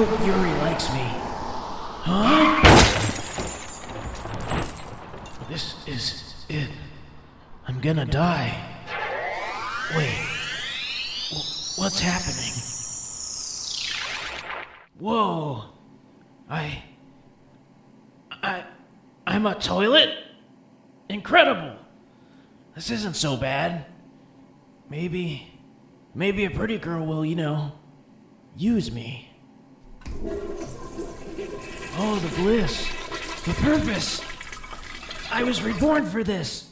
hope Yuri likes me. Huh? This is it. I'm gonna die. Wait. What's happening? Whoa. I'm a toilet? Incredible. This isn't so bad. Maybe a pretty girl will, use me. Oh, the bliss. The purpose. I was reborn for this.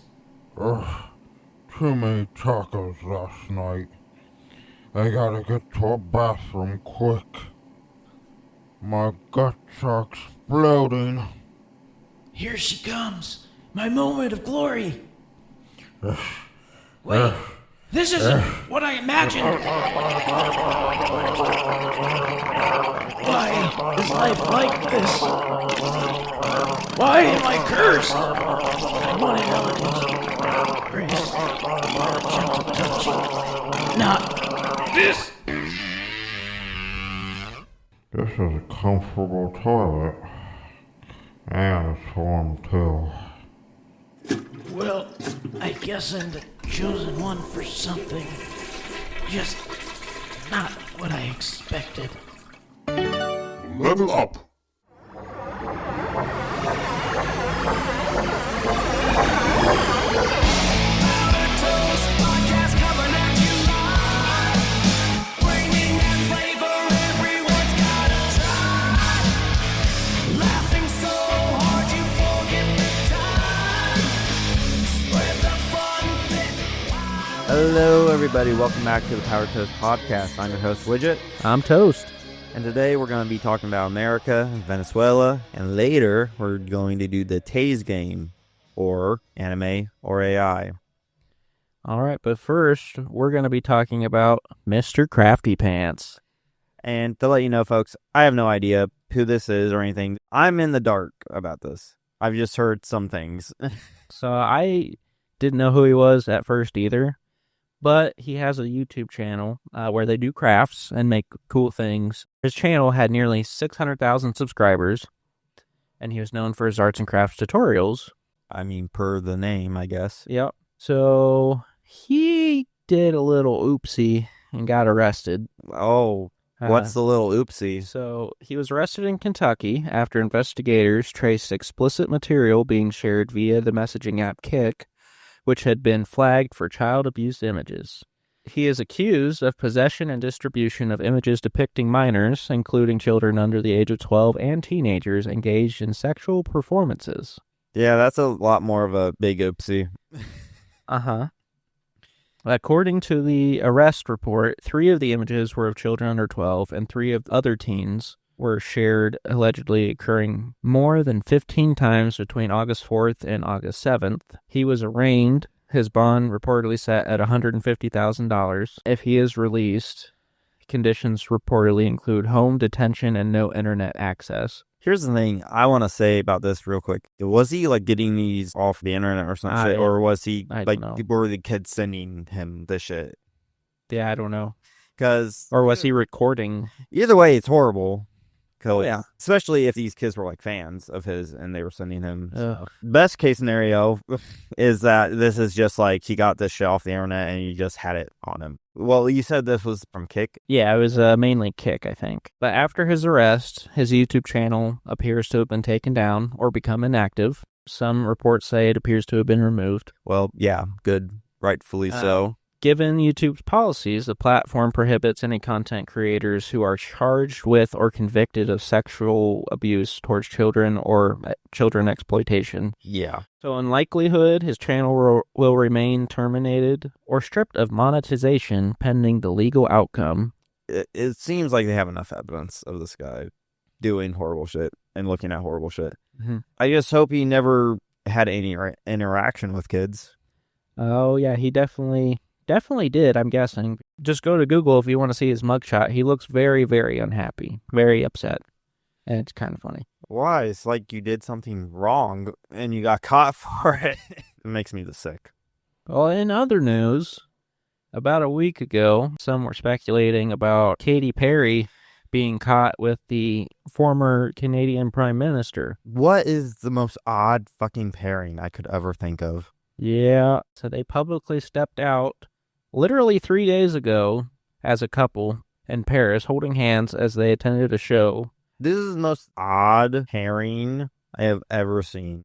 Too many tacos last night. I gotta get to a bathroom quick. My guts are exploding. Here she comes. My moment of glory. Wait, this isn't what I imagined. Why is life like this? Why am I cursed? I wanted elegance, grace, gentle touch. Not this. This is a comfortable toilet. And it's warm too. Well, I guess I'm the chosen one for something. Just not what I expected. Level up! Hello, everybody. Welcome back to the Power Toast Podcast. I'm your host, Widget. I'm Toast. And today we're going to be talking about America, Venezuela, and later we're going to do the Taze game, or anime, or AI. All right, but first, we're going to be talking about Mr. Crafty Pants. And to let you know, folks, I have no idea who this is or anything. I'm in the dark about this. I've just heard some things. So I didn't know who he was at first either. But he has a YouTube channel where they do crafts and make cool things. His channel had nearly 600,000 subscribers, and he was known for his arts and crafts tutorials. I mean, per the name, I guess. Yep. So he did a little oopsie and got arrested. Oh, what's the little oopsie? So he was arrested in Kentucky after investigators traced explicit material being shared via the messaging app Kik, which had been flagged for child abuse images. He is accused of possession and distribution of images depicting minors, including children under the age of 12 and teenagers engaged in sexual performances. Yeah, that's a lot more of a big oopsie. Uh-huh. According to the arrest report, 3 of the images were of children under 12, and 3 of other teens were shared, allegedly occurring more than 15 times between August 4th and August 7th. He was arraigned, his bond reportedly set at $150,000. If he is released, conditions reportedly include home detention and no internet access. Here's the thing I want to say about this real quick. Was he getting these off the internet or some shit? Or was he were the kids sending him this shit? Yeah, I don't know. Or was he recording? Either way, it's horrible. Oh, yeah. Especially if these kids were fans of his and they were sending him. Ugh. Best case scenario is that this is just he got this shit off the internet and you just had it on him. Well, you said this was from Kik? Yeah, it was mainly Kik, I think. But after his arrest, his YouTube channel appears to have been taken down or become inactive. Some reports say it appears to have been removed. Well, yeah, good. Rightfully so. Given YouTube's policies, the platform prohibits any content creators who are charged with or convicted of sexual abuse towards children or children exploitation. Yeah. So in likelihood, his channel will remain terminated or stripped of monetization pending the legal outcome. It seems like they have enough evidence of this guy doing horrible shit and looking at horrible shit. Mm-hmm. I just hope he never had any interaction with kids. Oh, yeah, he definitely did, I'm guessing. Just go to Google if you want to see his mugshot. He looks very, very unhappy, very upset. And it's kind of funny. Why? It's like you did something wrong and you got caught for it. It makes me sick. Well, in other news, about a week ago, some were speculating about Katy Perry being caught with the former Canadian Prime Minister. What is the most odd fucking pairing I could ever think of? Yeah. So they publicly stepped out literally 3 days ago as a couple in Paris holding hands as they attended a show. This is the most odd pairing I have ever seen.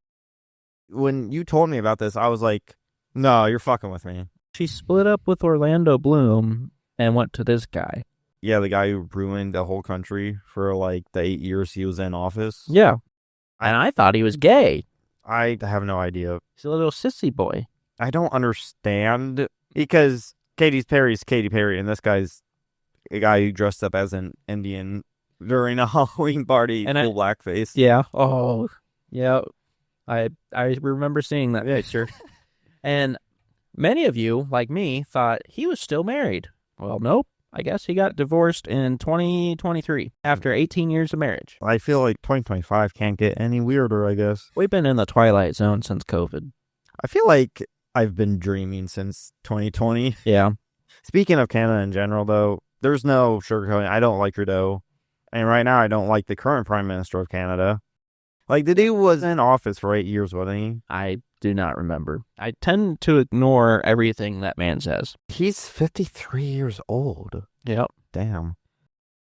When you told me about this, I was like, no, you're fucking with me. She split up with Orlando Bloom and went to this guy. Yeah, the guy who ruined the whole country for like the 8 years he was in office. Yeah. And I thought he was gay. I have no idea. He's a little sissy boy. I don't understand because Katy Perry's Katy Perry, and this guy's a guy who dressed up as an Indian during a Halloween party, And full blackface. Yeah. Oh, yeah. I remember seeing that picture. And many of you, like me, thought he was still married. Well, nope. I guess he got divorced in 2023 after 18 years of marriage. I feel like 2025 can't get any weirder, I guess. We've been in the twilight zone since COVID. I feel like I've been dreaming since 2020. Yeah. Speaking of Canada in general, though, there's no sugarcoating. I don't like Trudeau. And right now, I don't like the current Prime Minister of Canada. Like, the dude was in office for 8 years, wasn't he? I do not remember. I tend to ignore everything that man says. He's 53 years old. Yep. Damn.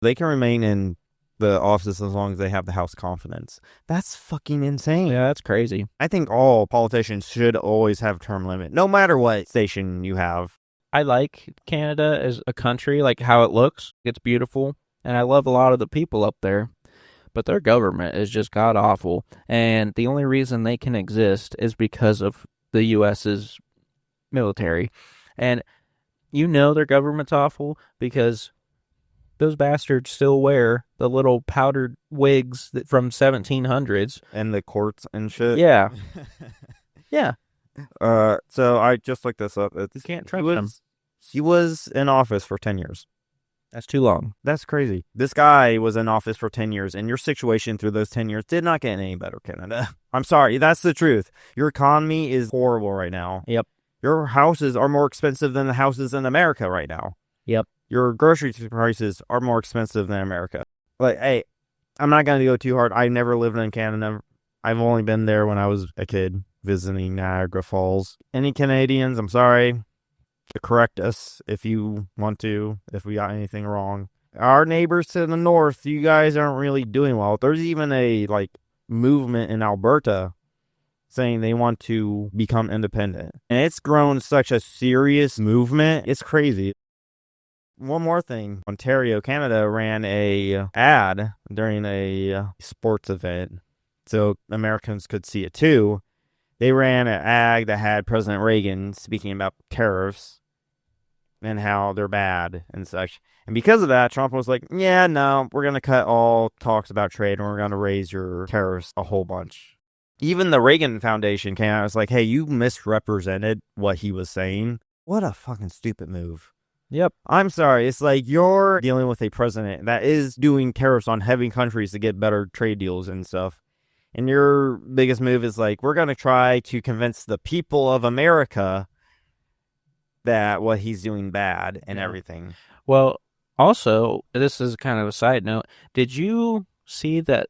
They can remain in the office as long as they have the House confidence. That's fucking insane. Yeah, that's crazy. I think all politicians should always have term limit, no matter what station you have. I like Canada as a country, like how it looks. It's beautiful. And I love a lot of the people up there. But their government is just god-awful. And the only reason they can exist is because of the U.S.'s military. And you know their government's awful because those bastards still wear the little powdered wigs from 1700s. And the courts and shit. Yeah. Yeah. So I just looked this up. You can't trust them. He was in office for 10 years. That's too long. That's crazy. This guy was in office for 10 years, and your situation through those 10 years did not get any better, Canada. I'm sorry. That's the truth. Your economy is horrible right now. Yep. Your houses are more expensive than the houses in America right now. Yep. Your grocery prices are more expensive than America. Like, hey, I'm not going to go too hard. I've never lived in Canada. I've only been there when I was a kid visiting Niagara Falls. Any Canadians, I'm sorry. To correct us if you want to, if we got anything wrong. Our neighbors to the north, you guys aren't really doing well. There's even a movement in Alberta saying they want to become independent. And it's grown such a serious movement. It's crazy. One more thing. Ontario, Canada ran a ad during a sports event so Americans could see it too. They ran an ad that had President Reagan speaking about tariffs and how they're bad and such. And because of that, Trump was like, yeah, no, we're going to cut all talks about trade and we're going to raise your tariffs a whole bunch. Even the Reagan Foundation came out and was like, hey, you misrepresented what he was saying. What a fucking stupid move. Yep. I'm sorry. It's like you're dealing with a president that is doing tariffs on heavy countries to get better trade deals and stuff. And your biggest move is like, we're going to try to convince the people of America that what he's doing bad and everything. Well, also, this is kind of a side note. Did you see that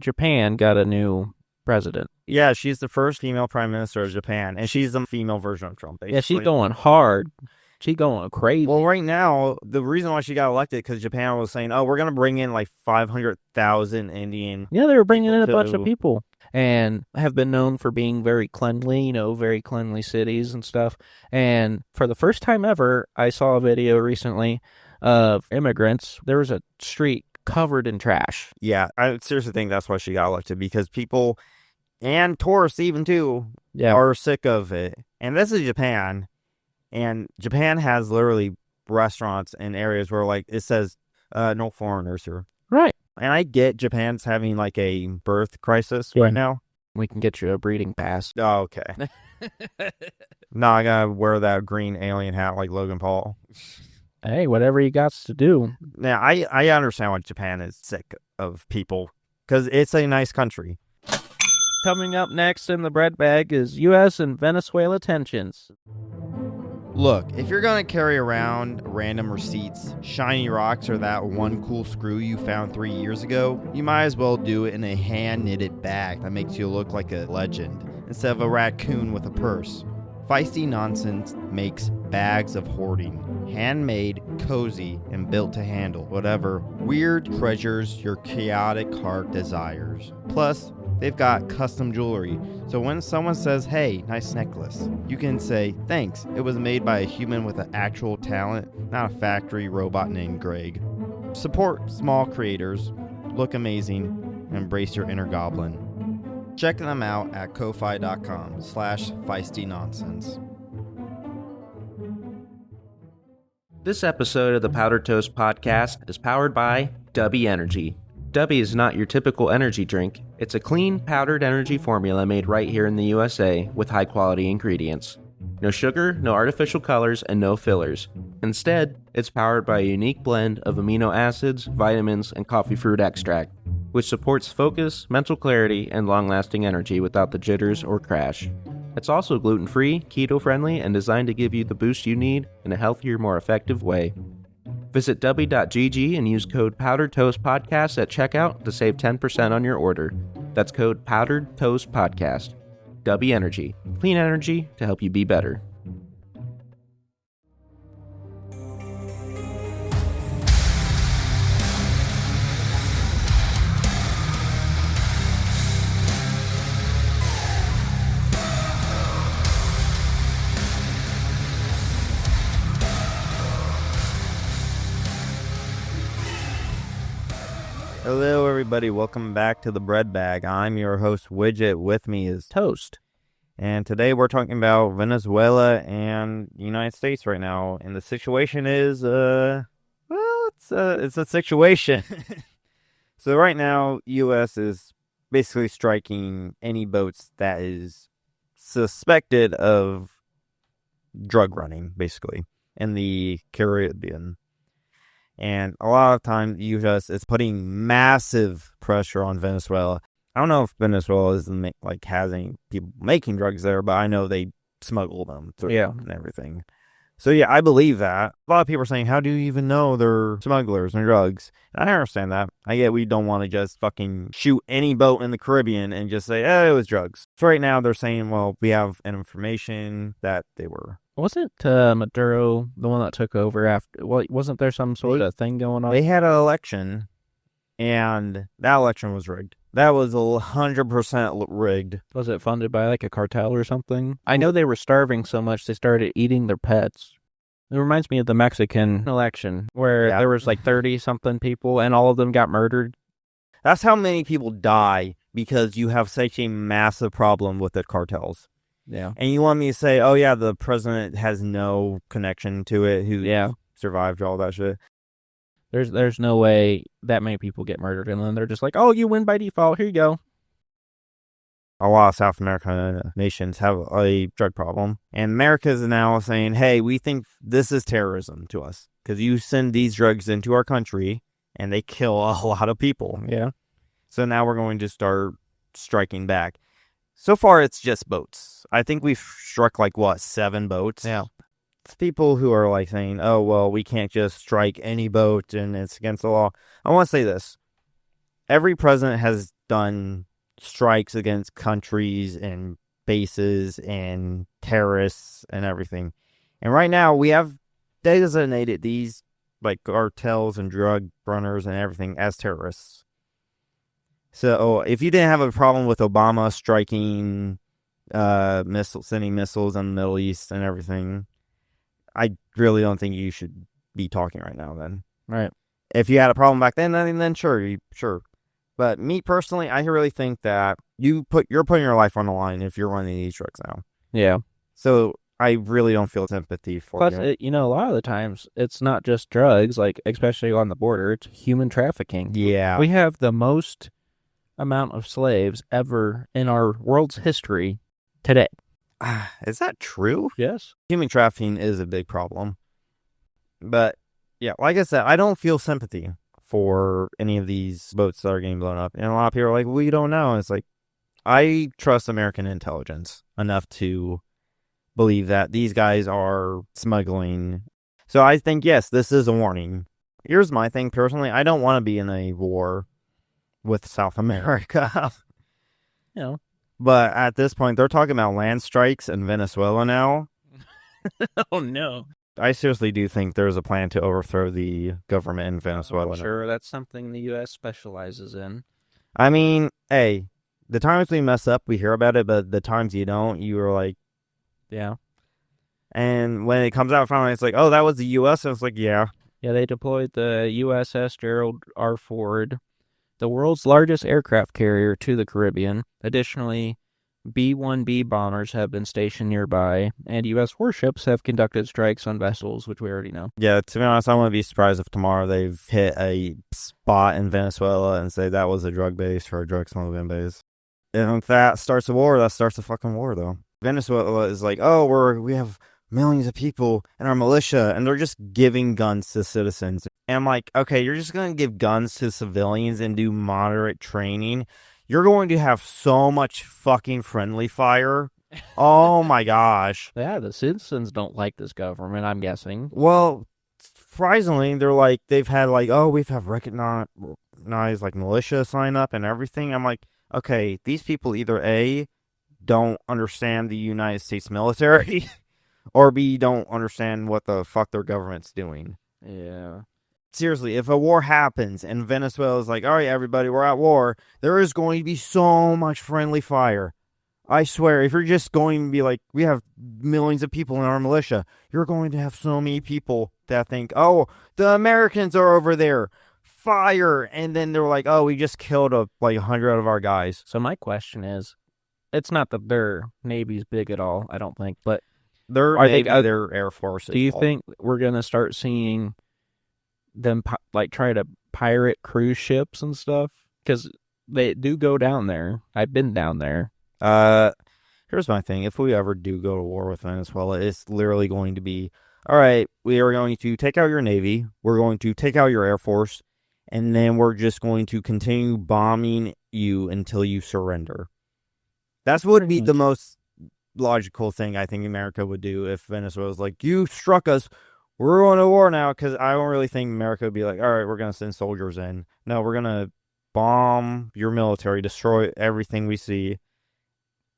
Japan got a new president? Yeah, she's the first female prime minister of Japan, and she's the female version of Trump, basically. Yeah, she's going hard. She's going crazy. Well, right now, the reason why she got elected because Japan was saying, oh, we're going to bring in like 500,000 Indian. Yeah, they were bringing in a bunch of people and have been known for being very cleanly, very cleanly cities and stuff. And for the first time ever, I saw a video recently of immigrants. There was a street covered in trash. Yeah, I seriously think that's why she got elected because people and tourists even too are sick of it. And this is Japan. And Japan has literally restaurants and areas where, like, it says no foreigners here. Right. And I get Japan's having, like, a birth crisis right now. We can get you a breeding pass. Oh, okay. No, I gotta wear that green alien hat like Logan Paul. Hey, whatever you got to do. Now, I understand why Japan is sick of people, because it's a nice country. Coming up next in the bread bag is U.S. and Venezuela tensions. Look, if you're gonna carry around random receipts, shiny rocks, or that one cool screw you found 3 years ago, you might as well do it in a hand-knitted bag that makes you look like a legend, instead of a raccoon with a purse. Feisty Nonsense makes bags of hoarding, handmade, cozy, and built to handle whatever weird treasures your chaotic heart desires. Plus, they've got custom jewelry, so when someone says, "Hey, nice necklace," you can say, "Thanks, it was made by a human with an actual talent, not a factory robot named Greg." Support small creators, look amazing, and embrace your inner goblin. Check them out at ko-fi.com/feistynonsense. This episode of the Powdered Toast Podcast is powered by Dubby Energy. Dubby is not your typical energy drink. It's a clean, powdered energy formula made right here in the USA with high-quality ingredients. No sugar, no artificial colors, and no fillers. Instead, it's powered by a unique blend of amino acids, vitamins, and coffee fruit extract, which supports focus, mental clarity, and long-lasting energy without the jitters or crash. It's also gluten-free, keto-friendly, and designed to give you the boost you need in a healthier, more effective way. Visit w.gg and use code PowderedToastPodcast at checkout to save 10% on your order. That's code PowderedToastPodcast. Dubby Energy. Clean energy to help you be better. Hello, everybody. Welcome back to the Bread Bag. I'm your host, Widget. With me is Toast. And today we're talking about Venezuela and the United States right now. And the situation is, it's a situation. So right now, U.S. is basically striking any boats that is suspected of drug running, basically, in the Caribbean. And a lot of times, the U.S. is putting massive pressure on Venezuela. I don't know if Venezuela is has any people making drugs there, but I know they smuggle them through and everything. So yeah, I believe that. A lot of people are saying, "How do you even know they're smugglers and drugs?" And I understand that. I get we don't want to just fucking shoot any boat in the Caribbean and just say, "Oh, it was drugs." So right now they're saying, "Well, we have information that they were." Wasn't Maduro the one that took over after? Well, wasn't there some sort of thing going on? They had an election, and that election was rigged. That was 100% rigged. Was it funded by like a cartel or something? I know they were starving so much they started eating their pets. It reminds me of the Mexican election where there was like 30-something people and all of them got murdered. That's how many people die because you have such a massive problem with the cartels. Yeah. And you want me to say, oh yeah, the president has no connection to it, who survived all that shit? There's no way that many people get murdered, and then they're just like, oh, you win by default, here you go. A lot of South American nations have a drug problem. And America is now saying, hey, we think this is terrorism to us because you send these drugs into our country and they kill a lot of people. Yeah. So now we're going to start striking back. So far, it's just boats. I think we've struck 7 boats? Yeah. It's people who are saying, oh, well, we can't just strike any boat and it's against the law. I want to say this. Every president has done strikes against countries and bases and terrorists and everything. And right now, we have designated these cartels and drug runners and everything as terrorists. So if you didn't have a problem with Obama striking sending missiles in the Middle East and everything, I really don't think you should be talking right now then. Right. If you had a problem back then sure. But me personally, I really think that you're putting your life on the line if you're running these drugs now. Yeah. So I really don't feel sympathy for you. Plus, a lot of the times, it's not just drugs, especially on the border, it's human trafficking. Yeah. We have the most amount of slaves ever in our world's history today. Is that true? Yes. Human trafficking is a big problem. But, yeah, like I said, I don't feel sympathy for any of these boats that are getting blown up. And a lot of people are like, we don't know. And it's I trust American intelligence enough to believe that these guys are smuggling. So I think, yes, this is a warning. Here's my thing personally. I don't want to be in a war with South America. You know. But at this point, they're talking about land strikes in Venezuela now. Oh, no. I seriously do think there's a plan to overthrow the government in Venezuela. Sure, that's something the U.S. specializes in. I mean, hey, the times we mess up, we hear about it, but the times you don't, you are like, Yeah. and when it comes out finally, it's like, oh, that was the U.S., and it's like, yeah. Yeah, they deployed the USS Gerald R. Ford, the world's largest aircraft carrier, to the Caribbean. Additionally, B-1B bombers have been stationed nearby, and U.S. warships have conducted strikes on vessels, which we already know. Yeah, to be honest, I wouldn't be surprised if tomorrow they've hit a spot in Venezuela and say that was a drug base or a drug smuggling base. And if that starts a war, that starts a fucking war, though. Venezuela is like, oh, we have millions of people in our militia, and they're just giving guns to citizens. And I'm like, okay, you're just going to give guns to civilians and do moderate training? You're going to have so much fucking friendly fire. Oh my gosh. Yeah, the citizens don't like this government, I'm guessing. Well, surprisingly, they've had we've have recognized like militia sign up and everything. I'm like, okay, these people either A, don't understand the United States military, or B, don't understand what the fuck their government's doing. Yeah. Seriously, if a war happens and Venezuela is like, all right, everybody, we're at war, there is going to be so much friendly fire. I swear, if you're just going to be like, we have millions of people in our militia, you're going to have so many people that think, oh, the Americans are over there, fire. And then they're like, oh, we just killed 100 of our guys. So my question is, it's not that their Navy's big at all, I don't think, but Their Air Force. do you think we're going to start seeing them try to pirate cruise ships and stuff? Because they do go down there. I've been down there. Here's my thing. If we ever do go to war with Venezuela, it's literally going to be, all right, we are going to take out your Navy, we're going to take out your Air Force, and then we're just going to continue bombing you until you surrender. That's what would be the most logical thing I think America would do if Venezuela was like, you struck us, we're going to war now, because I don't really think America would be like, all right, we're going to send soldiers in. No, we're going to bomb your military, destroy everything we see,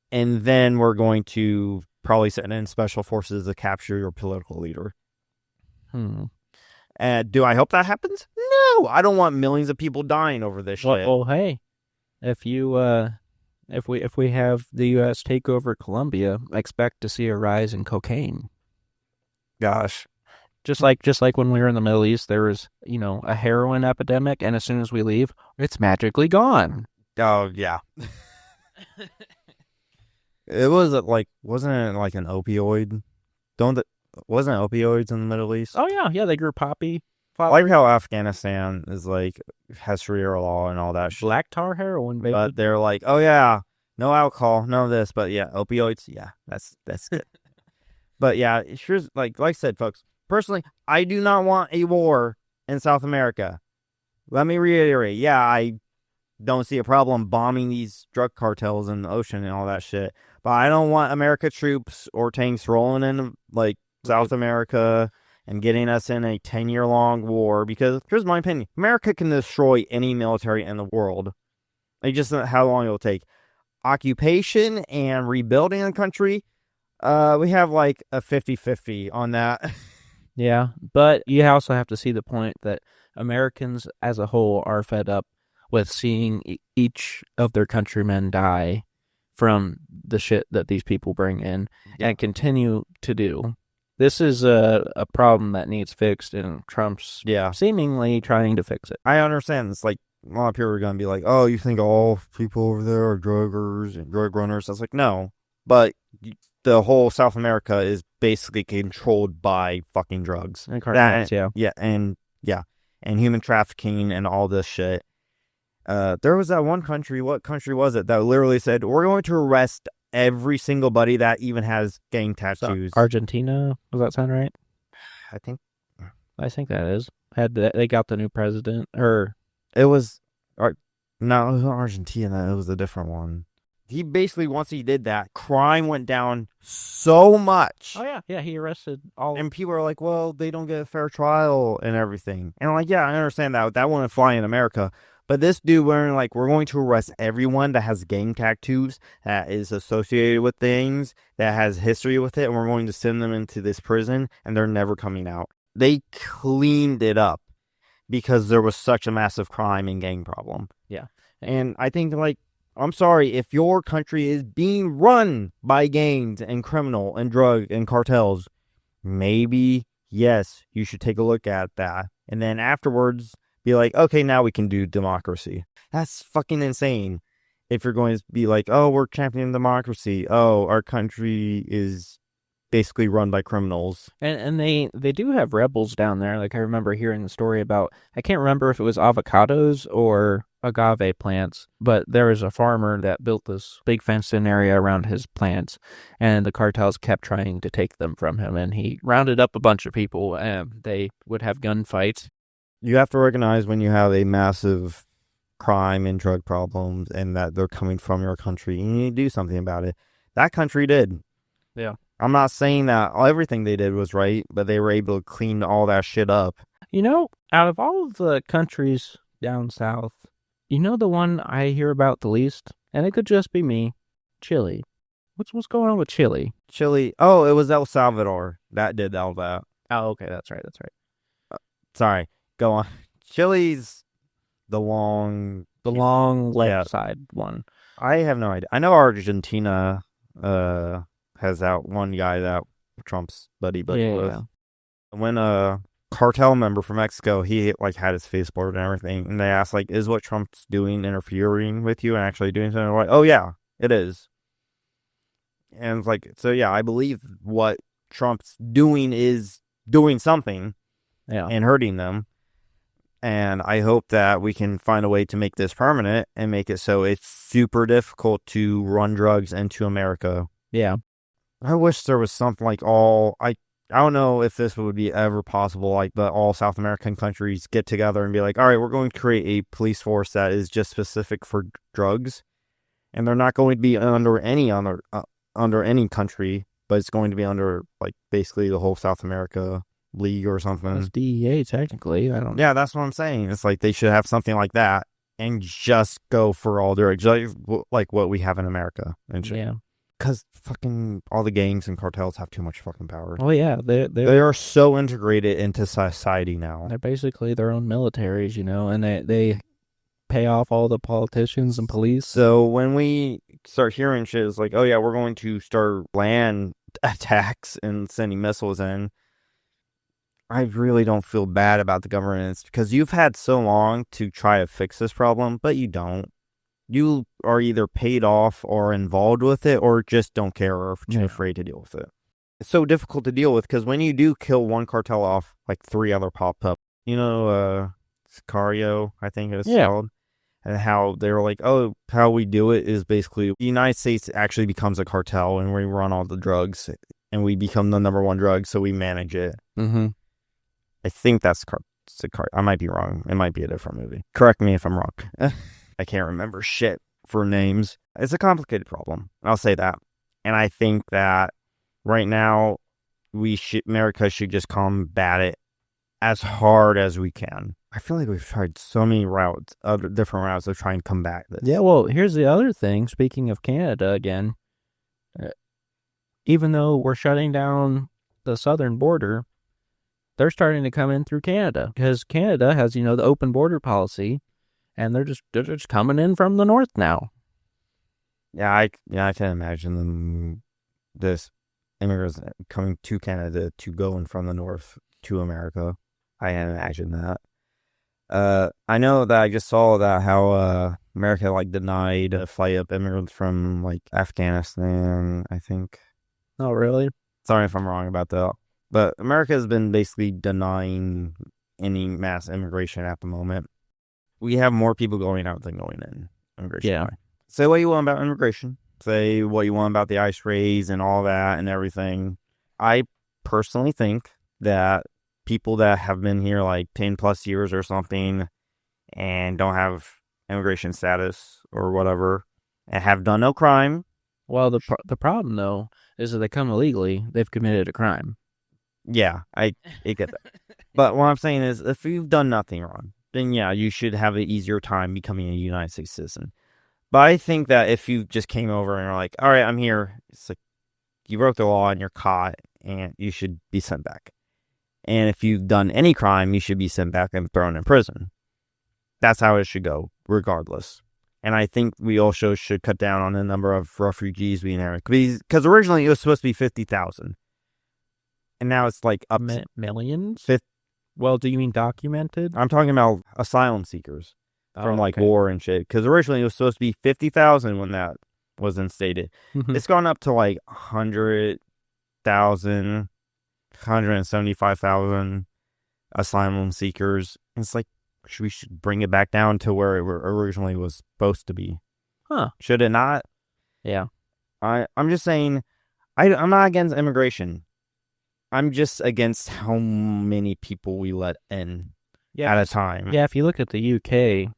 and then we're going to probably send in special forces to capture your political leader. Do I hope that happens? No, I don't want millions of people dying over this shit. Well, hey, if you if we have the U.S. take over Colombia, expect to see a rise in cocaine. Gosh. Just like when we were in the Middle East, there was, a heroin epidemic, and as soon as we leave, it's magically gone. Oh, yeah. It was wasn't it like an opioid? Wasn't it opioids in the Middle East? Oh, yeah, they grew poppy. I like how Afghanistan is has Sharia law and all that shit. Black tar heroin, baby. But they're like, oh yeah, no alcohol, none of this, but yeah, opioids, yeah, that's it. But yeah, here's like I said, folks. Personally, I do not want a war in South America. Let me reiterate. Yeah, I don't see a problem bombing these drug cartels in the ocean and all that shit. But I don't want America troops or tanks rolling in South America and getting us in a 10-year-long war. Because here's my opinion. America can destroy any military in the world. It's just how long it'll take. Occupation and rebuilding the country, we have a 50-50 on that. Yeah, but you also have to see the point that Americans as a whole are fed up with seeing each of their countrymen die from the shit that these people bring in and continue to do. This is a problem that needs fixed, and Trump's seemingly trying to fix it. I understand. It's a lot of people are going to be like, oh, you think all people over there are druggers and drug runners? I was like, no. But the whole South America is basically controlled by fucking drugs. And cartels, and human trafficking and all this shit. There was that one country, what country was it, that literally said, we're going to arrest every single buddy that even has gang tattoos. Argentina? Does that sound right? I think that is. They got the new president, or... It was... No, it wasn't Argentina. It was a different one. He basically, once he did that, crime went down so much. Oh yeah, he arrested all. And people are like, well, they don't get a fair trial and everything. And I'm like, yeah, I understand that. That wouldn't fly in America. But this dude, we're like, we're going to arrest everyone that has gang tattoos, that is associated with things, that has history with it, and we're going to send them into this prison, and they're never coming out. They cleaned it up because there was such a massive crime and gang problem. Yeah. And I think, like, I'm sorry, if your country is being run by gangs and criminal and drug and cartels, maybe, yes, you should take a look at that. And then afterwards, be like, okay, now we can do democracy. That's fucking insane. If you're going to be like, oh, we're championing democracy. Oh, our country is basically run by criminals. And they do have rebels down there. Like I remember hearing the story about, I can't remember if it was avocados or agave plants, but there was a farmer that built this big fenced-in area around his plants, and the cartels kept trying to take them from him, and he rounded up a bunch of people, and they would have gunfights. You have to recognize when you have a massive crime and drug problems and that they're coming from your country, you need to do something about it. That country did. Yeah. I'm not saying that everything they did was right, but they were able to clean all that shit up. You know, out of all of the countries down south, you know the one I hear about the least? And it could just be me. Chile. What's going on with Chile? Chile. Oh, it was El Salvador that did all that. Oh, okay, that's right. Sorry. Go on. Chile's the long left side one. I have no idea. I know Argentina has that one guy that Trump's buddy with. Yeah. When a cartel member from Mexico, he like had his face blurred and everything, and they asked like, is what Trump's doing interfering with you and actually doing something? They're like, oh yeah, it is. And it's like, so yeah, I believe what Trump's doing is doing something and hurting them. And I hope that we can find a way to make this permanent and make it so it's super difficult to run drugs into America. Yeah. I wish there was something like I don't know if this would be ever possible, like that all South American countries get together and be like, all right, we're going to create a police force that is just specific for drugs. And they're not going to be under any country, but it's going to be under like basically the whole South America League or something. That's DEA technically. I don't. Yeah, that's what I'm saying. It's like they should have something like that and just go for all drugs, like what we have in America and shit. Yeah. Because fucking all the gangs and cartels have too much fucking power. Oh yeah, They are so integrated into society now. They're basically their own militaries, you know, and they pay off all the politicians and police. So when we start hearing shit, it's like, oh yeah, we're going to start land attacks and sending missiles in. I really don't feel bad about the government because you've had so long to try to fix this problem, but you don't. You are either paid off or involved with it or just don't care or too afraid to deal with it. It's so difficult to deal with because when you do kill one cartel off, like 3 other pop up. You know, Sicario, I think it's called. And how they were like, oh, how we do it is basically the United States actually becomes a cartel and we run all the drugs and we become the number one drug, so we manage it. Mm-hmm. I think that's Sicario. I might be wrong. It might be a different movie. Correct me if I'm wrong. I can't remember shit for names. It's a complicated problem. I'll say that. And I think that right now, America should just combat it as hard as we can. I feel like we've tried so many different routes of trying to combat this. Yeah, well, here's the other thing. Speaking of Canada again, even though we're shutting down the southern border, they're starting to come in through Canada because Canada has, the open border policy, and they're just coming in from the north now. Yeah, I can imagine this immigrants coming to Canada to go in from the north to America. I can imagine that. I know that I just saw that how America denied a flight of immigrants from Afghanistan, I think. Oh, really? Sorry if I'm wrong about that. But America has been basically denying any mass immigration at the moment. We have more people going out than going in. Immigration. Yeah. Say what you want about immigration. Say what you want about the ICE raids and all that and everything. I personally think that people that have been here 10 plus years or something and don't have immigration status or whatever, and have done no crime. Well, the problem though is that they come illegally, they've committed a crime. Yeah, I get that. But what I'm saying is, if you've done nothing wrong, then yeah, you should have an easier time becoming a United States citizen. But I think that if you just came over and are like, all right, I'm here, it's like you broke the law and you're caught, and you should be sent back. And if you've done any crime, you should be sent back and thrown in prison. That's how it should go, regardless. And I think we also should cut down on the number of refugees we inherit. Because originally it was supposed to be 50,000. And now it's like up to Millions? Fifth. Well, do you mean documented? I'm talking about asylum seekers from okay. war and shit. Because originally it was supposed to be 50,000 when that was instated. Mhm. It's gone up to like 100,000, 175,000 asylum seekers. And it's like, we should bring it back down to where it originally was supposed to be. Huh. Should it not? Yeah. I'm just saying, I'm not against immigration. I'm just against how many people we let in at a time. Yeah, if you look at the UK,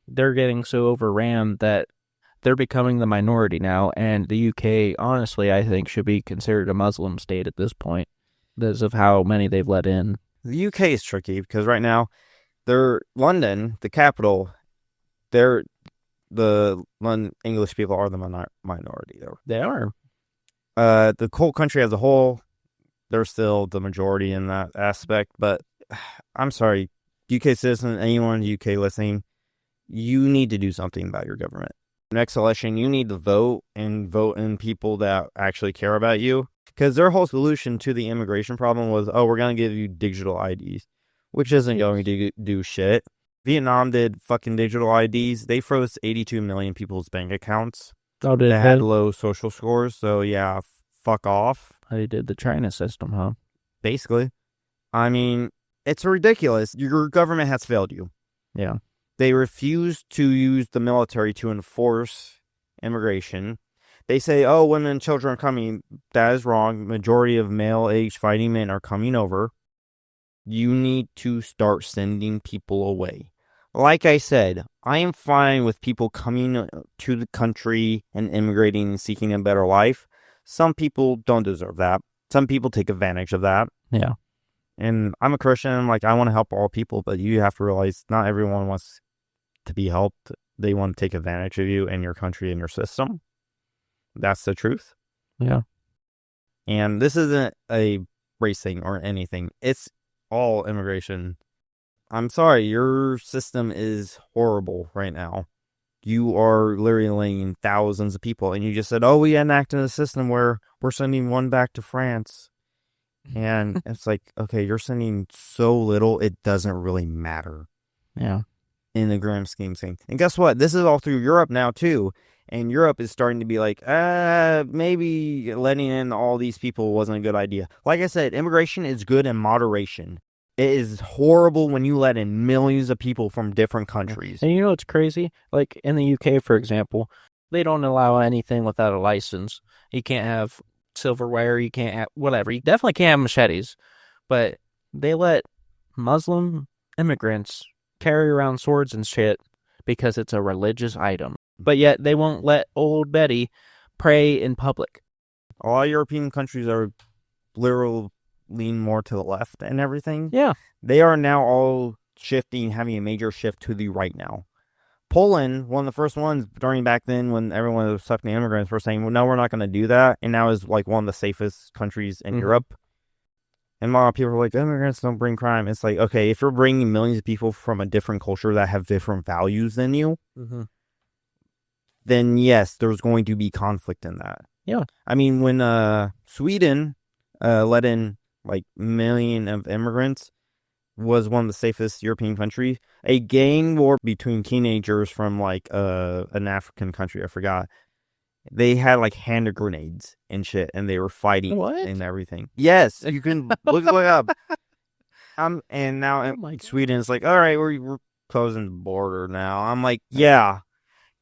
they're getting so overran that they're becoming the minority now, and the UK, honestly, I think should be considered a Muslim state at this point, because of how many they've let in. The UK is tricky because right now, London, the capital, the English people are the minority there. They are. The whole country as a whole, they're still the majority in that aspect. But I'm sorry, UK citizen, anyone in the UK listening, you need to do something about your government. Next election, you need to vote in people that actually care about you. Because their whole solution to the immigration problem was, we're going to give you digital IDs, which isn't going to do shit. Vietnam did fucking digital IDs. They froze 82 million people's bank accounts. Oh, They had low social scores, so yeah, fuck off. They did the China system, huh? Basically. I mean, it's ridiculous. Your government has failed you. Yeah. They refuse to use the military to enforce immigration. They say, women and children are coming. That is wrong. Majority of male-aged fighting men are coming over. You need to start sending people away. Like I said, I am fine with people coming to the country and immigrating and seeking a better life. Some people don't deserve that. Some people take advantage of that. Yeah. And I'm a Christian. Like, I want to help all people, but you have to realize not everyone wants to be helped. They want to take advantage of you and your country and your system. That's the truth. Yeah. And this isn't a race thing or anything. It's all immigration. I'm sorry, your system is horrible right now. You are literally laying thousands of people, and you just said, we enacted a system where we're sending one back to France. And it's like, okay, you're sending so little, it doesn't really matter. Yeah. In the grand scheme of things. And guess what? This is all through Europe now, too. And Europe is starting to be like, maybe letting in all these people wasn't a good idea. Like I said, immigration is good in moderation. It is horrible when you let in millions of people from different countries. And you know what's crazy? Like in the UK, for example, they don't allow anything without a license. You can't have silverware. You can't have whatever. You definitely can't have machetes. But they let Muslim immigrants carry around swords and shit because it's a religious item. But yet they won't let old Betty pray in public. A lot of European countries are literally lean more to the left and everything. Yeah. They are now all shifting, having a major shift to the right now. Poland, one of the first ones during back then when everyone was accepting immigrants, were saying, well, no, we're not going to do that. And now is like one of the safest countries in Europe. And a lot of people are like, immigrants don't bring crime. It's like, okay, if you're bringing millions of people from a different culture that have different values than you, then yes, there's going to be conflict in that. Yeah. I mean, when Sweden let in like million of immigrants, was one of the safest European countries. A gang war between teenagers from like an African country, I forgot. They had like hand grenades and shit, and they were fighting and everything. Yes, you can look it up. And now Sweden is like, all right, we're closing the border now. I'm like, yeah.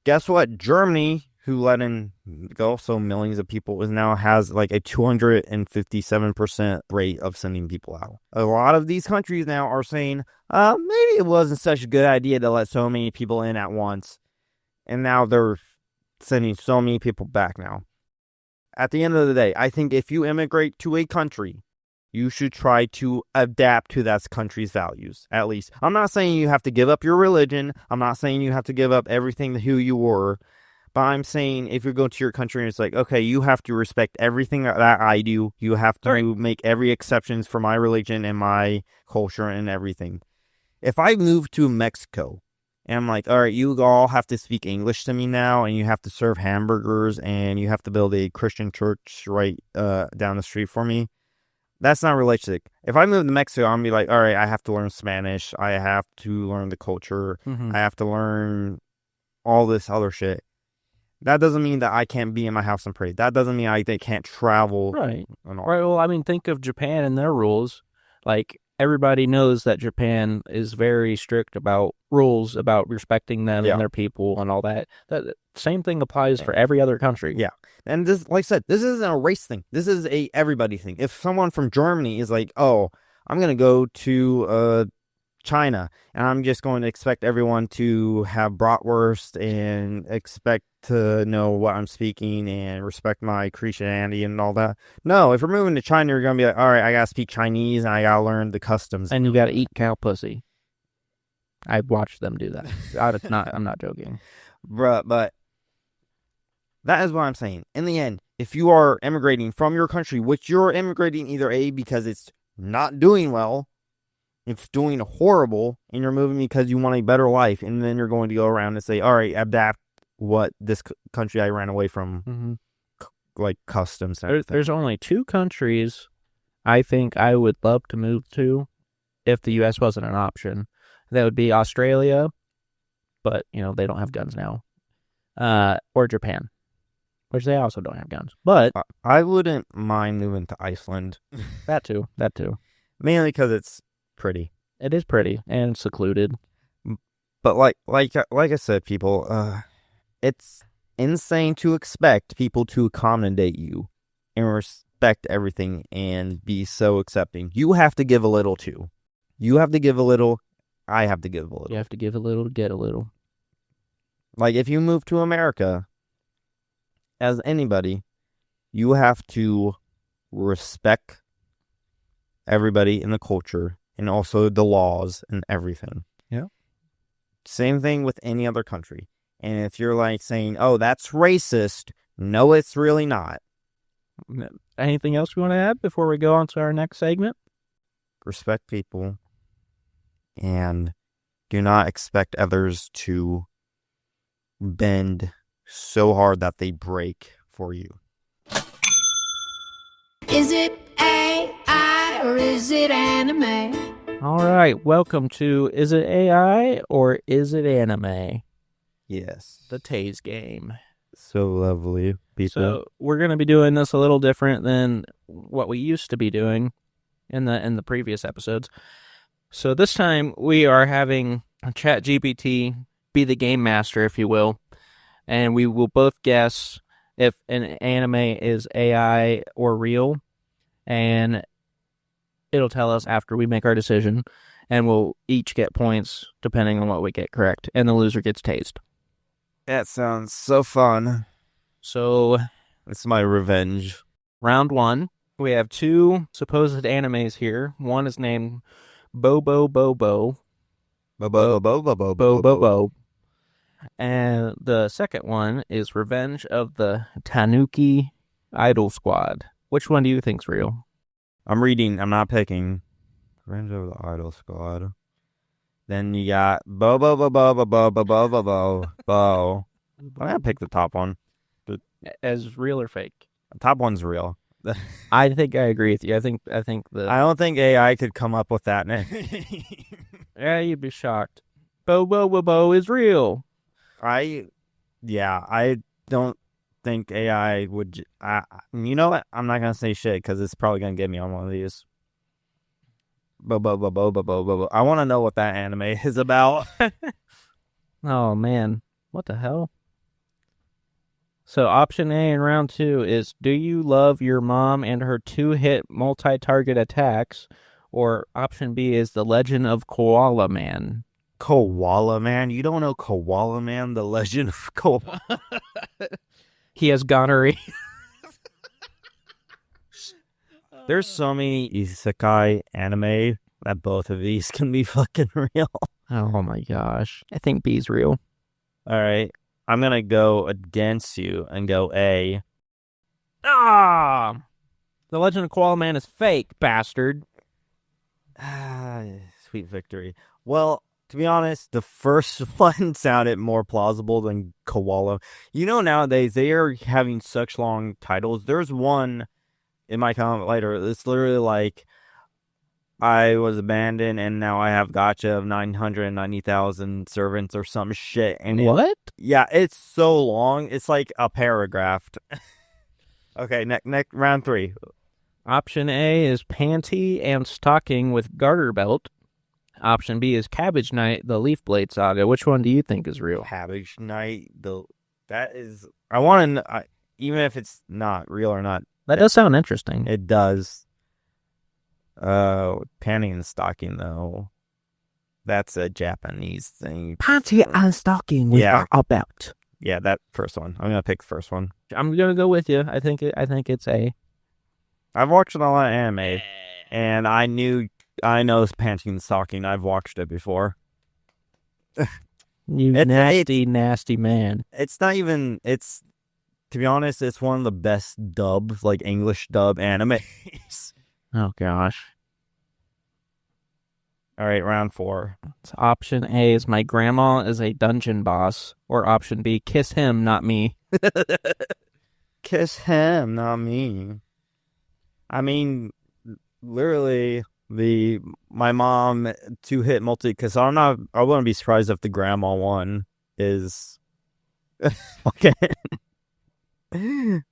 Guess what? Germany, who let in also millions of people, now has like a 257% rate of sending people out. A lot of these countries now are saying, maybe it wasn't such a good idea to let so many people in at once. And now they're sending so many people back now. At the end of the day, I think if you immigrate to a country, you should try to adapt to that country's values, at least. I'm not saying you have to give up your religion. I'm not saying you have to give up everything who you were. But I'm saying if you go to your country and it's like, okay, you have to respect everything that I do. You have to make every exceptions for my religion and my culture and everything. If I move to Mexico and I'm like, all right, you all have to speak English to me now and you have to serve hamburgers and you have to build a Christian church right down the street for me. That's not realistic. If I move to Mexico, I'm going to be like, all right, I have to learn Spanish. I have to learn the culture. I have to learn all this other shit. That doesn't mean that I can't be in my house and pray. That doesn't mean I can't travel. Right. And all. Right. Well, I mean, think of Japan and their rules. Like, everybody knows that Japan is very strict about rules, about respecting them and their people and all that. That same thing applies for every other country. Yeah. And this, like I said, this isn't a race thing. This is a everybody thing. If someone from Germany is like, oh, I'm going to go to China and I'm just going to expect everyone to have bratwurst and expect to know what I'm speaking and respect my Christianity and all that. No, if you're moving to China, you're going to be like, all right, I got to speak Chinese and I got to learn the customs. And you got to eat cow pussy. I watched them do that. I'm not joking. Bruh, but that is what I'm saying. In the end, if you are immigrating from your country, which you're immigrating either A, because it's not doing well, it's doing horrible, and you're moving because you want a better life, and then you're going to go around and say, all right, adapt what this country I ran away from, like customs. There's only 2 countries I think I would love to move to if the U.S. wasn't an option. That would be Australia, but, they don't have guns now, or Japan, which they also don't have guns. But I wouldn't mind moving to Iceland. That too. Mainly because it's pretty. It is pretty and secluded. But like I said, people, it's insane to expect people to accommodate you and respect everything and be so accepting. You have to give a little too. You have to give a little. I have to give a little. You have to give a little to get a little. Like if you move to America, as anybody, you have to respect everybody in the culture and also the laws and everything. Yeah. Same thing with any other country. And if you're like saying, oh, that's racist, no, it's really not. Anything else we want to add before we go on to our next segment? Respect people and do not expect others to bend so hard that they break for you. Is it AI or is it anime? All right, welcome to Is It AI or Is It Anime? Yes. The Taze game. So lovely, people. So we're going to be doing this a little different than what we used to be doing in the previous episodes. So this time we are having ChatGPT be the game master, if you will, and we will both guess if an anime is AI or real, and it'll tell us after we make our decision, and we'll each get points depending on what we get correct, and the loser gets tased. That sounds so fun. So It's my revenge. round 1, we have 2 supposed animes here. One is named Bobo Bobo. Bobo. And the second one is Revenge of the Tanuki Idol Squad. Which one do you think's real? I'm reading. I'm not picking. Revenge of the Idol Squad. Then you got Bo. I'm gonna pick the top one. As real or fake? The top one's real. I think I agree with you. I think I don't think AI could come up with that name. Yeah, you'd be shocked. Bobo is real. I don't think AI would. You know what? I'm not gonna say shit because it's probably gonna get me on one of these. I want to know what that anime is about. Oh man, what the hell? So option A in round 2 is: do you love your mom and her 2-hit multi-target attacks? Or option B is The Legend of Koala Man. Koala Man? You don't know Koala Man, the legend of Koala? He has gonorrhea. There's so many isekai anime that both of these can be fucking real. Oh my gosh. I think B's real. All right. I'm going to go against you and go A. Ah! The Legend of Koala Man is fake, bastard. Sweet victory. Well, to be honest, the first one sounded more plausible than Koala. You know, nowadays they are having such long titles. There's one in my comment later. It's literally like, I was abandoned and now I have gotcha of 990,000 servants or some shit. And What? Yeah, it's so long. It's like a paragraph. Okay, next round 3. Option A is Panty and Stocking with Garter Belt. Option B is Cabbage Night, the Leaf Blade Saga. Which one do you think is real? Cabbage Night. That is. I want to. Even if it's not real or not. That does sound interesting. It does. Panty and Stocking though. That's a Japanese thing. Panty and Stocking with Yeah. Garter Belt. Yeah, that first one. I'm gonna pick the first one. I'm gonna go with you. I think it's A. I've watched a lot of anime, and I know it's Panty and Stocking. I've watched it before. You nasty man. It's not even. It's, to be honest, it's one of the best dub, like English dub animes. Oh gosh. All right, round 4. So option A is My Grandma is a Dungeon Boss, or option B, Kiss Him, Not Me. Kiss him, not me. I mean, literally, my mom 2-hit multi. Because I wouldn't be surprised if the grandma one is okay. Grandma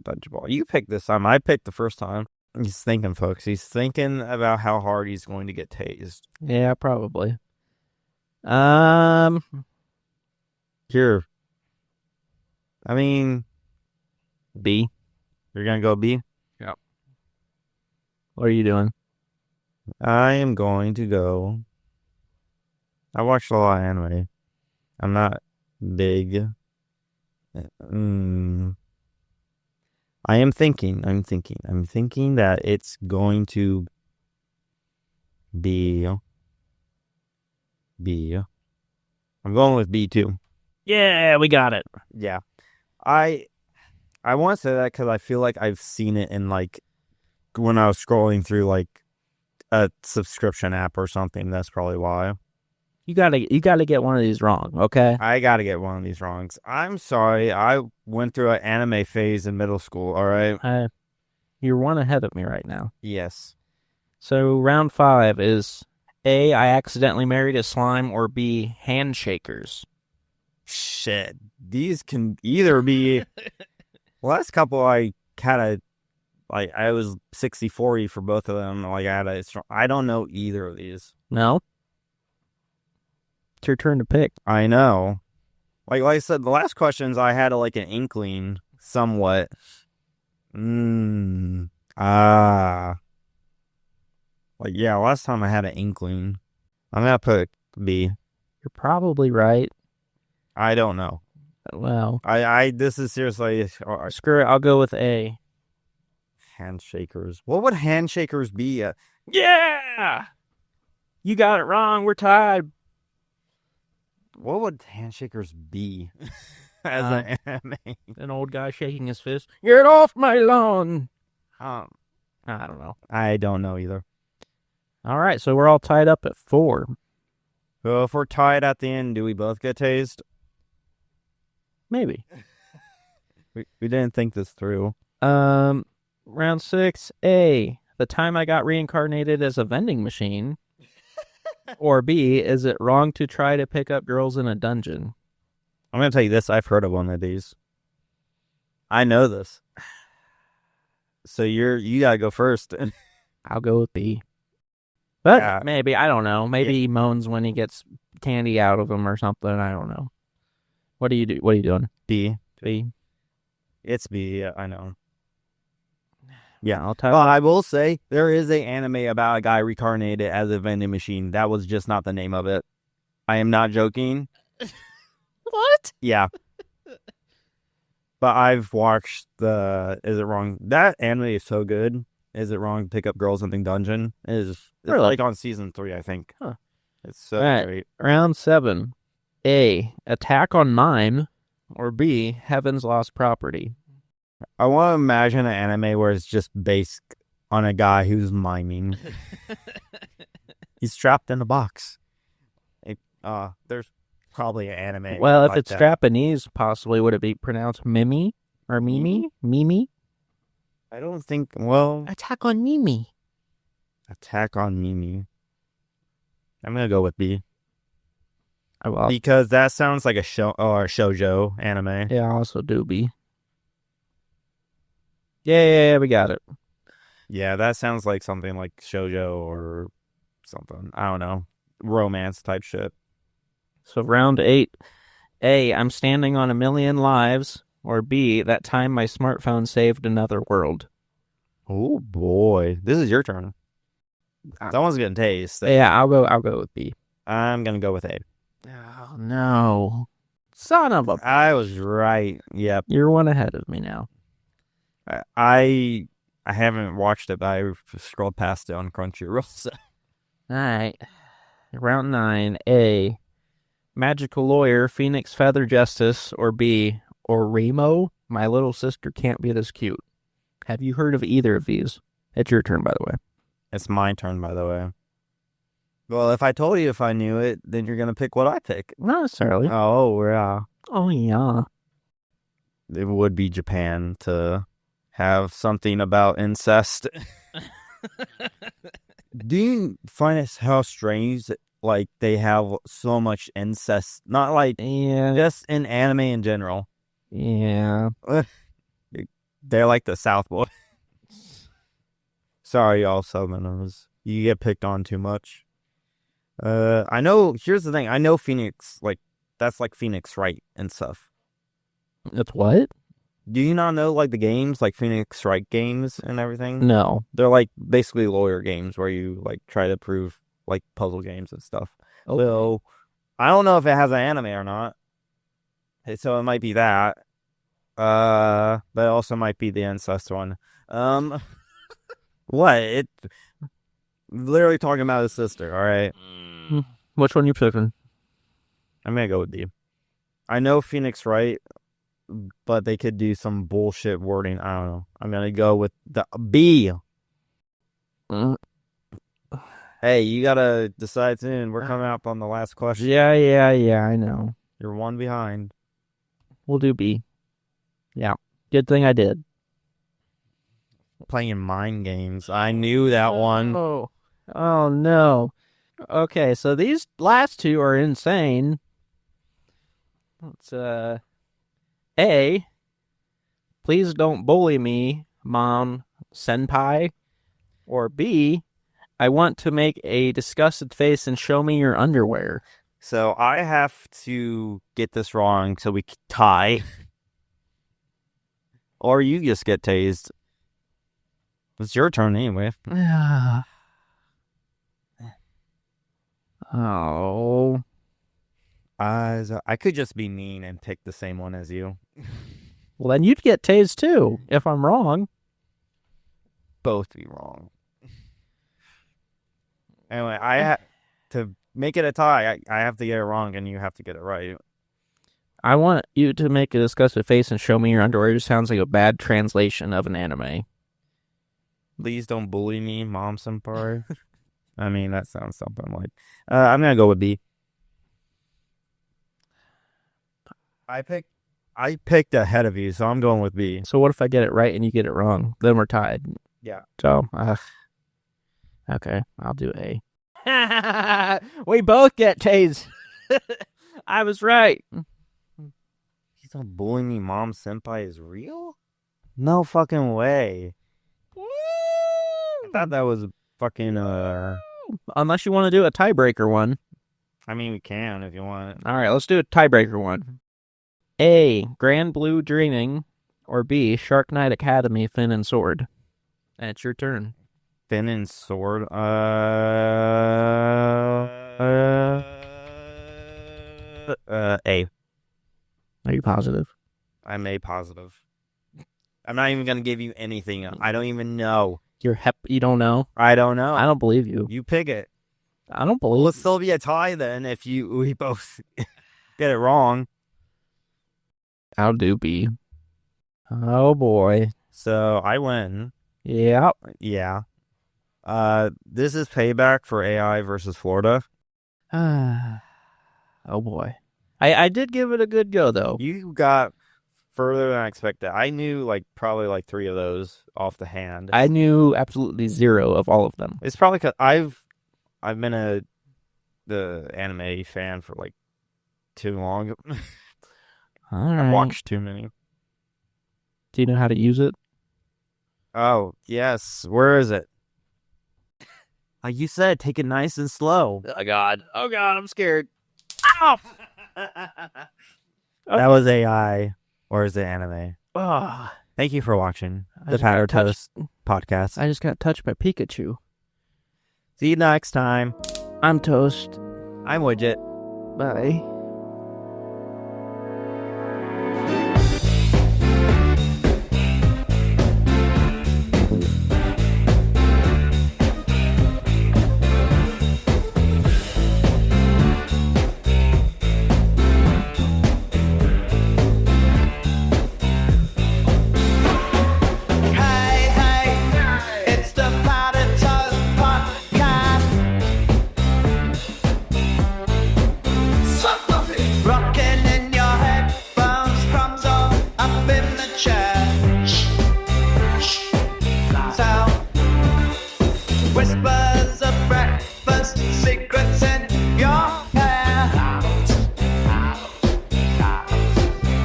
Dungeon Ball. You picked this time. I picked the first time. He's thinking, folks. He's thinking about how hard he's going to get tased. Yeah, probably. Here. I mean, B. you're going to go B? Yep. What are you doing? I am going to go. I watched a lot of anime. I'm not big. I'm thinking that it's going to be B. I'm going with B too. Yeah, we got it. Yeah. I want to say that because I feel like I've seen it in, like, when I was scrolling through, like, a subscription app or something. That's probably why. You gotta get one of these wrong, okay? I gotta get one of these wrongs. I'm sorry. I went through an anime phase in middle school, all right? You're one ahead of me right now. Yes. So round 5 is A, I accidentally married a slime, or B, handshakers. Shit. These can either be... Last couple I kind of... Like, I was 60-40 for both of them. Like, I don't know either of these. No? It's your turn to pick. I know. Like I said, the last questions I had like an inkling somewhat. Like, yeah, last time I had an inkling. I'm gonna put B. You're probably right. I don't know. Well, this is seriously screw it. I'll go with A. Handshakers. What would handshakers be? Yeah! You got it wrong. We're tied. What would handshakers be as an anime? An old guy shaking his fist. Get off my lawn! I don't know. I don't know either. All right, so we're all tied up at 4. So if we're tied at the end, do we both get tased? Maybe. We didn't think this through. Round 6, A. The time I got reincarnated as a vending machine. Or B, is it wrong to try to pick up girls in a dungeon? I'm going to tell you this. I've heard of one of these. I know this. So you got to go first. I'll go with B. But Yeah. maybe, I don't know. Maybe he moans when he gets candy out of him or something. I don't know. What do you do? What are you doing? B. B. It's B. Yeah, I know. Yeah, I'll tell Well, I will say there is an anime about a guy reincarnated as a vending machine. That was just not the name of it. I am not joking. What? Yeah. But I've watched the Is It Wrong? That anime is so good. Is It Wrong to Pick Up Girls in the Dungeon? It's Really? like on season 3, I think. Huh. It's so All right. great. Round 7. A. Attack on Mime. Or B. Heaven's Lost Property. I want to imagine an anime where it's just based on a guy who's miming. He's trapped in a box. There's probably an anime. Well, if like it's that. Japanese, possibly would it be pronounced Mimi? Or Mimi? Mimi? I don't think. Well, Attack on Mimi. Attack on Mimi. I'm gonna go with B Oh, well, because that sounds like a show or a shoujo anime. yeah, I also do B. Yeah, we got it. Yeah, that sounds like something like shoujo or something. I don't know, romance type shit. So round 8. A. I'm standing on a million lives. Or B. That time my smartphone saved another world. Oh boy, this is your turn. Someone's getting tased. Yeah, I'll go with B. I'm gonna go with A. Oh no. Son of a... I was right. Yep. You're one ahead of me now. I haven't watched it, but I scrolled past it on Crunchyroll. So. Alright. Round 9. A. Magical Lawyer, Phoenix Feather Justice. Or B. Or Remo, My Little Sister Can't Be This Cute. Have you heard of either of these? It's your turn, by the way. It's my turn, by the way. Well, if I told you if I knew it, then you're gonna pick what I pick. Not necessarily. Oh, yeah. Oh, yeah. It would be Japan to have something about incest. Do you find it how strange that, like, they have so much incest? Not like Yeah. just in anime in general. Yeah. They're like the South Boy. Sorry, y'all Southerners. You get picked on too much. I know, here's the thing. I know Phoenix, like, that's like Phoenix Wright and stuff. That's what? Do you not know, like, the games, like Phoenix Wright games and everything? No. They're, like, basically lawyer games where you, like, try to prove, like, puzzle games and stuff. Okay. So, I don't know if it has an anime or not. So, it might be that. But it also might be the incest one. What? It literally talking about his sister, alright? Which one you picking? I'm gonna go with B. I know Phoenix Wright, but they could do some bullshit wording. I don't know. I'm gonna go with the B. Mm. Hey, you gotta decide soon. We're coming up on the last question. Yeah, I know. You're one behind. We'll do B. Yeah. Good thing I did. Playing mind games. I knew that one. Oh, no. Okay, so these last two are insane. It's, A. Please don't bully me, Mom Senpai. Or B. I want to make a disgusted face and show me your underwear. So I have to get this wrong so we can tie. Or you just get tased. It's your turn anyway. Oh. I could just be mean and pick the same one as you. Well, then you'd get tased too, if I'm wrong. Both be wrong. Anyway, to make it a tie, I have to get it wrong and you have to get it right. I want you to make a disgusted face and show me your underwear. It just sounds like a bad translation of an anime. Please don't bully me, Mom Senpai. I mean, that sounds something like... I'm going to go with B. I picked ahead of you, so I'm going with B. So what if I get it right and you get it wrong? Then we're tied. Yeah. So, okay, I'll do A. We both get tased. I was right. Please don't bully me, Mom Senpai is real? No fucking way. I thought that was fucking, Unless you want to do a tiebreaker one. I mean, we can if you want. All right, let's do a tiebreaker one. A. Grand Blue Dreaming. Or B. Shark Knight Academy, Fin and Sword. And it's your turn. Fin and Sword. A. Are you positive? I'm A positive. I'm not even gonna give you anything. I don't even know. You don't know? I don't know. I don't believe you. You pick it. I don't Well, believe it'll still be a tie then if we both get it wrong. I'll do B. Oh boy. So I win. Yep. Yeah. This is payback for AI versus Florida. Oh boy. I did give it a good go though. You got further than I expected. I knew probably 3 of those off the hand. I knew absolutely 0 of all of them. It's probably because I've been the anime fan for too long. All right. I've watched too many. Do you know how to use it? Oh yes, where is it? Like you said, take it nice and slow. Oh God, I'm scared. Ow! That was AI, or is it anime? Oh, Thank you for watching I the just got Powder touched. Toast podcast. I just got touched by Pikachu. See you next time. I'm Toast. I'm Widget. Bye. It's the Powder Toast Podcast. Rocking in your headphones, crumbs all up in the chair. Sound whispers of breakfast, secrets in your hair.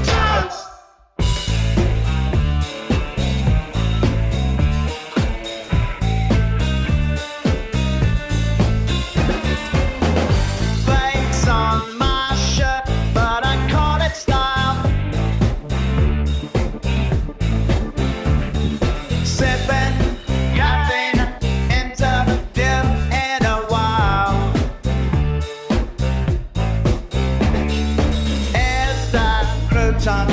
Toast. Flakes on my shirt, but I call it style. Sipping caffeine, interview in a while. Is that crouton